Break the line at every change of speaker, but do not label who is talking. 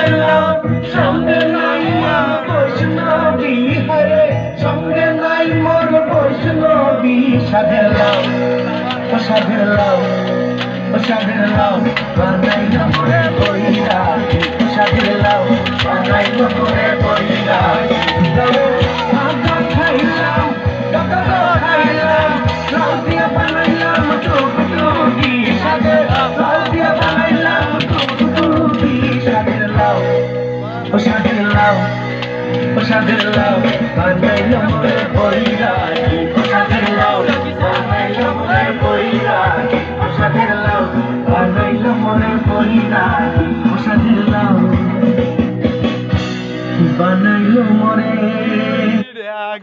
সাধের লাউ সঙ্গে নাই মোর বৈষ্ণবী হরে সঙ্গে নাই মোর বৈষ্ণবী সাধের লাউ ও সাধের লাউ ও সাধের লাউ বানাইল মোরে বৈরাগী ও সাধের লাউ বানাইল মোরে বৈরাগী আটা খাইলাম টাকা খাইলাম লাউ দিয়া বানাইলাম টুকটুকি সাধের লাউ দিয়া বানাইলাম টুকটুকি সাধের লাউ ও সাধের লাউ ও সাধের লাউ বানাইল মোরে বৈরাগী ও সাধের লাউ বানাইল মোরে বৈরাগী ও সাধের লাউ বানাইল মোরে বৈরাগী ও সাধের লাউ বানাইল মোরে